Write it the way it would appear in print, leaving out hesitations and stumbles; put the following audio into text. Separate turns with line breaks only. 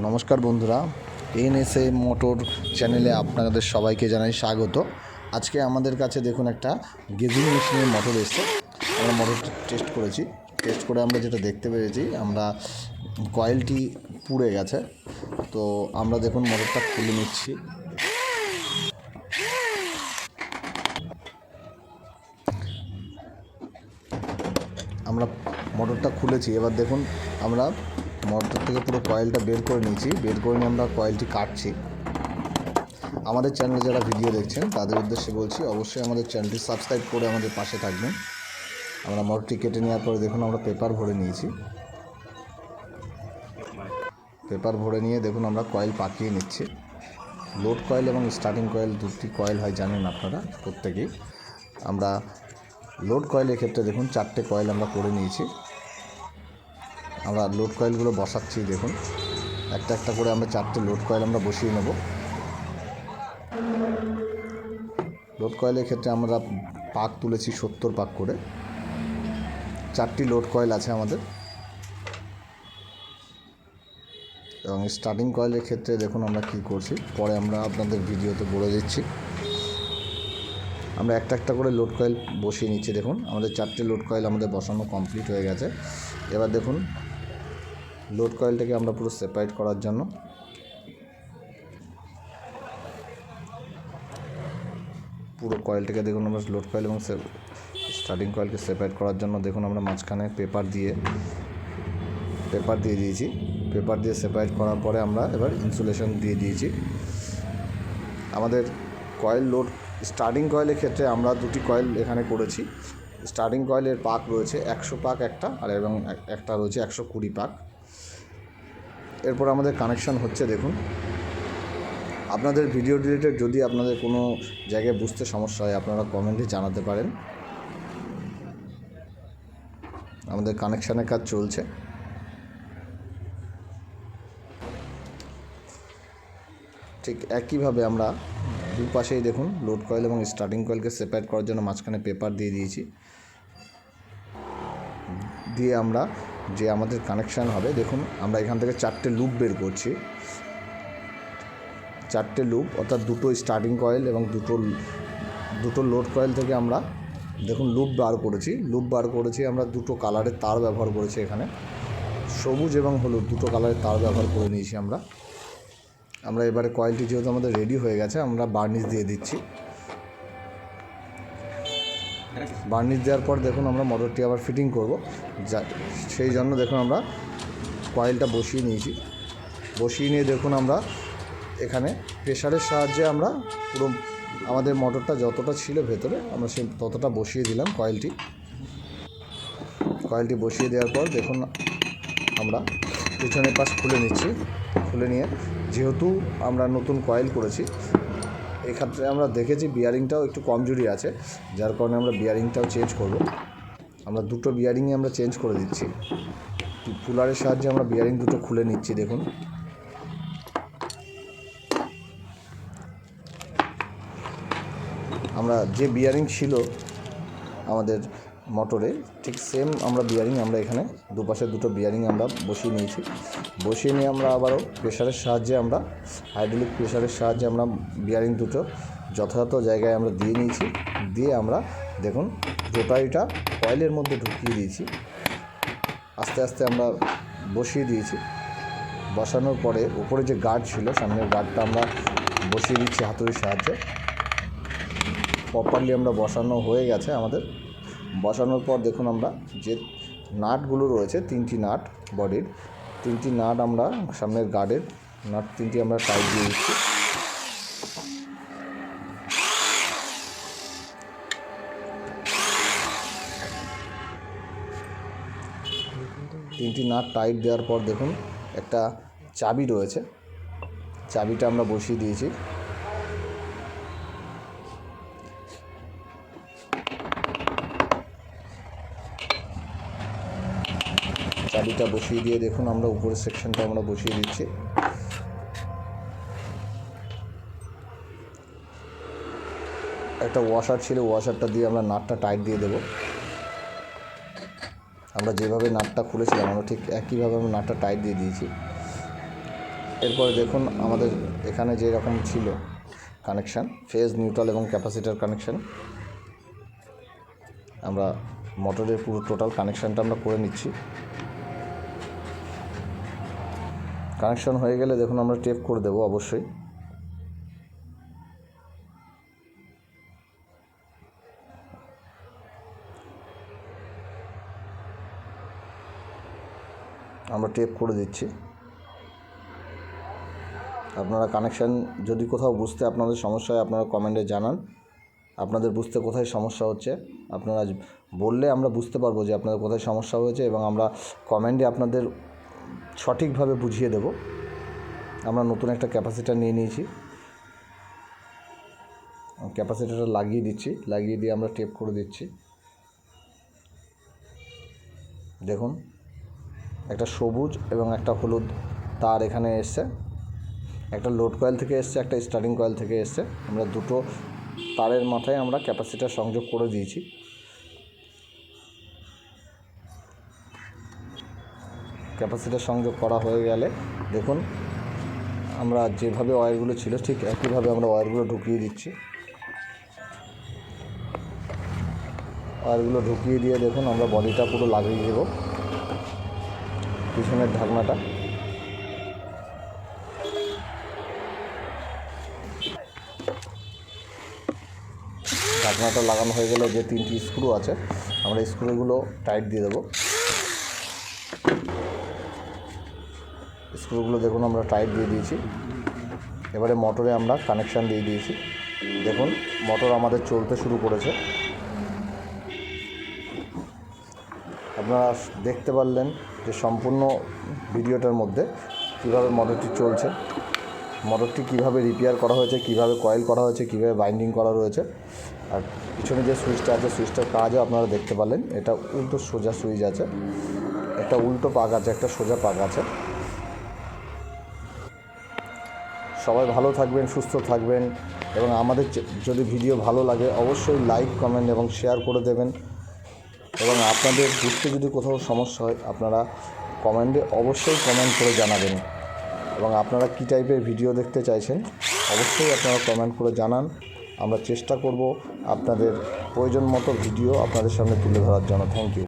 নমস্কার বন্ধুরা, NSA motor চ্যানেলে আপনাদের সবাইকে জানাই স্বাগত। আজকে আমাদের কাছে দেখুন একটা গেজিং মেশিনের মোটর এসেছে। আমরা মোটরটা টেস্ট করেছি। টেস্ট করে আমরা যেটা দেখতে পেরেছি, আমরা কয়েলটি পুড়ে গেছে। তো আমরা দেখুন মোটরটা খুলে নিচ্ছি। আমরা মোটরটা খুলেছি, এবার দেখুন আমরা মোটর থেকে পুরো কয়েলটা বের করে নিয়েছি। বের করে নিয়ে আমরা কয়েলটি কাটছি। আমাদের চ্যানেলে যারা ভিডিও দেখছেন তাদের উদ্দেশ্যে বলছি, অবশ্যই আমাদের চ্যানেলটি সাবস্ক্রাইব করে আমাদের পাশে থাকবেন। আমরা মোটরটি কেটে নেওয়ার পরে দেখুন আমরা পেপার ভরে নিয়েছি। পেপার ভরে নিয়ে দেখুন আমরা কয়েল পাকিয়ে নিচ্ছি। লোড কয়েল এবং স্টার্টিং কয়েল দুটি কয়েল হয়, জানেন আপনারা প্রত্যেকেই। আমরা লোড কয়েলের ক্ষেত্রে দেখুন 4টে কয়েল আমরা করে নিয়েছি। আমরা লোড কয়েলগুলো বসাচ্ছি। দেখুন একটা একটা করে আমরা 4টে লোড কয়েল আমরা বসিয়ে নেব। লোড কয়েলের ক্ষেত্রে আমরা পাক তুলেছি 70 পাক করে। 4টি লোড কয়েল আছে আমাদের। এবং স্টার্টিং কয়েলের ক্ষেত্রে দেখুন আমরা কি করছি, পরে আমরা আপনাদের ভিডিওতে বলে দিচ্ছি। আমরা একটা একটা করে লোড কয়েল বসিয়ে নিচ্ছি। দেখুন আমাদের 4টে লোড কয়েল আমাদের বসানো কমপ্লিট হয়ে গেছে। এবার দেখুন লোড কয়েলটাকে আমরা পুরো সেপারেট করার জন্য পুরো কয়েলটাকে দেখুন আমরা লোড কয়েল এবং স্টার্টিং কয়েলকে সেপারেট করার জন্য দেখুন আমরা মাঝখানে পেপার দিয়ে দিয়েছি। পেপার দিয়ে সেপারেট করার পরে আমরা এবার ইনসুলেশন দিয়ে দিয়েছি। আমাদের কয়েল লোড স্টার্টিং কয়েলের ক্ষেত্রে আমরা 2টি কয়েল এখানে করেছি। স্টার্টিং কয়েলের পাক রয়েছে 100 পাক একটা, আর এবং একটা রয়েছে 120 পাক। এরপর আমাদের কানেকশন হচ্ছে। দেখুন আপনাদের ভিডিও রিলেটেড যদি আপনাদের কোনো জায়গায় বুঝতে সমস্যা হয়, আপনারা কমেন্টে জানাতে পারেন। আমাদের কানেকশানের কাজ চলছে। ঠিক একইভাবে আমরা দুপাশেই দেখুন লোড কয়েল এবং স্টার্টিং কয়েলকে সেপারেট করার জন্য মাঝখানে পেপার দিয়ে দিয়েছি। দিয়ে আমরা যে আমাদের কানেকশান হবে, দেখুন আমরা এখান থেকে 4টে লুপ বের করছি। 4টে লুপ, অর্থাৎ 2টো স্টার্টিং কয়েল এবং দুটো লোড কয়েল থেকে আমরা দেখুন লুপ বার করেছি। আমরা 2টো কালারের তার ব্যবহার করেছি। এখানে সবুজ এবং হলুদ 2টো কালারের তার ব্যবহার করে নিয়েছি আমরা এবারে কয়েলটি যেহেতু আমাদের রেডি হয়ে গেছে, আমরা বার্নিশ দিয়ে দিচ্ছি। বার্নিশ দেওয়ার পর দেখুন আমরা মোটরটি আবার ফিটিং করব। সেই জন্য দেখুন আমরা কয়েলটা বসিয়ে নিয়েছি। বসিয়ে নিয়ে দেখুন আমরা এখানে প্রেশারের সাহায্যে আমরা পুরো আমাদের মোটরটা যতটা ছিল ভেতরে আমরা ততটা বসিয়ে দিলাম। কয়েলটি বসিয়ে দেওয়ার পর দেখুন আমরা পিছনের পাশ খুলে নিচ্ছি। খুলে নিয়ে যেহেতু আমরা নতুন কয়েল করেছি, এক্ষেত্রে আমরা দেখেছি বিয়ারিংটাও একটু কমজোরি আছে, যার কারণে আমরা বিয়ারিংটাও চেঞ্জ করব। আমরা 2টো বিয়ারিংই আমরা চেঞ্জ করে দিচ্ছি। পুলারের সাহায্যে আমরা বিয়ারিং 2টো খুলে নিচ্ছি। দেখুন আমরা যে বিয়ারিং ছিল আমাদের মোটরে, ঠিক সেম আমরা বিয়ারিং আমরা এখানে দুপাশে 2টো বিয়ারিং আমরা বসিয়ে নিয়েছি। বসিয়ে নিয়ে আমরা আবারও প্রেশারের সাহায্যে আমরা হাইড্রোলিক প্রেশারের সাহায্যে আমরা বিয়ারিং 2টো যথাযথ জায়গায় আমরা দিয়ে নিয়েছি। দিয়ে আমরা দেখুন রোটারিটা কয়েলের মধ্যে ঢুকিয়ে দিয়েছি। আস্তে আস্তে আমরা বসিয়ে দিয়েছি। বসানোর পরে উপরে যে গার্ড ছিল, সামনের গার্ডটা আমরা বসিয়ে দিচ্ছি হাতুড়ির সাহায্যে। প্রপারলি আমরা বসানো হয়ে গেছে আমাদের। বসানোর পর দেখুন আমরা যে নাটগুলো রয়েছে, 3টি নাট বডির, 3টি নাট আমরা সামনের গার্ডের নাট 3টি আমরা টাইট দিয়ে দিচ্ছি। তিনটি নাট টাইট দেওয়ার পর দেখুন একটা চাবি রয়েছে, চাবিটা আমরা বসিয়ে দিয়েছি। চাবিটা বসিয়ে দিয়ে দেখুন আমরা উপরের সেকশনটা আমরা বসিয়ে দিচ্ছি। একটা ওয়াশার ছিল, ওয়াশারটা দিয়ে আমরা নাটটা টাইট দিয়ে দেব। আমরা যেভাবে নাটটা খুলেছিলাম আমরা ঠিক একইভাবে আমরা নাটটা টাইট দিয়ে দিয়েছি। এরপরে দেখুন আমাদের এখানে যে রকম ছিল কানেকশান, ফেজ, নিউট্রাল এবং ক্যাপাসিটার কানেকশান, আমরা মোটরের পুরো টোটাল কানেকশানটা আমরা করে নিচ্ছি। কানেকশান হয়ে গেলে দেখুন আমরা টেপ করে দেবো অবশ্যই। আমরা টেপ করে দিচ্ছি। আপনারা কানেকশান যদি কোথাও বুঝতে আপনাদের সমস্যা হয় আপনারা কমেন্টে জানান। আপনাদের বুঝতে কোথায় সমস্যা হচ্ছে আপনারা বললে আমরা বুঝতে পারবো যে আপনাদের কোথায় সমস্যা হয়েছে, এবং আমরা কমেন্টে আপনাদের সঠিকভাবে বুঝিয়ে দেব। আমরা নতুন একটা ক্যাপাসিটার নিয়ে নিয়েছি, ক্যাপাসিটারটা লাগিয়ে দিচ্ছি, লাগিয়ে দিয়ে আমরা টেপ করে দিচ্ছি। দেখুন একটা সবুজ এবং একটা হলুদ তার এখানে এসছে, একটা লোড কয়েল থেকে এসছে, একটা স্টার্টিং কয়েল থেকে এসছে। আমরা দুটো তারের মাথায় আমরা ক্যাপাসিটার সংযোগ করে দিয়েছি। ক্যাপাসিটার সংযোগ করা হয়ে গেলে দেখুন আমরা যেভাবে ওয়্যারগুলো ছিল ঠিক একইভাবে আমরা ওয়্যারগুলো ঢুকিয়ে দিচ্ছি। ওয়্যারগুলো ঢুকিয়ে দিয়ে দেখুন আমরা বডিটা পুরো লাগিয়ে দেব, পিছনের ঢাকনাটা। ঢাকনাটা লাগানো হয়ে গেলে যে 3টি স্ক্রু আছে আমরা স্ক্রুগুলো টাইট দিয়ে দেবো। স্ক্রুগুলো দেখুন আমরা টাইট দিয়ে দিয়েছি। এবারে মোটরে আমরা কানেকশান দিয়ে দিয়েছি। দেখুন মোটর আমাদের চলতে শুরু করেছে। আপনারা দেখতে পারলেন যে সম্পূর্ণ ভিডিওটার মধ্যে কীভাবে মোটরটি চলছে, মোটরটি কীভাবে রিপেয়ার করা হয়েছে, কীভাবে কয়েল করা হয়েছে, কীভাবে বাইন্ডিং করা রয়েছে। আর পিছনে যে সুইচটা আছে সুইচটার কাজও আপনারা দেখতে পারলেন। এটা উল্টো সোজা সুইচ আছে, একটা উল্টো পাক আছে, একটা সোজা পাক আছে। সবাই ভালো থাকবেন, সুস্থ থাকবেন, এবং আমাদের যদি ভিডিও ভালো লাগে অবশ্যই লাইক, কমেন্ট এবং শেয়ার করে দেবেন। এবং আপনাদের বুঝতে যদি কোথাও সমস্যা হয় আপনারা কমেন্টে অবশ্যই কমেন্ট করে জানাবেন, এবং আপনারা কী টাইপের ভিডিও দেখতে চাইছেন অবশ্যই আপনারা কমেন্ট করে জানান। আমরা চেষ্টা করব আপনাদের প্রয়োজন মতো ভিডিও আপনাদের সামনে তুলে ধরার জন্য। Thank you.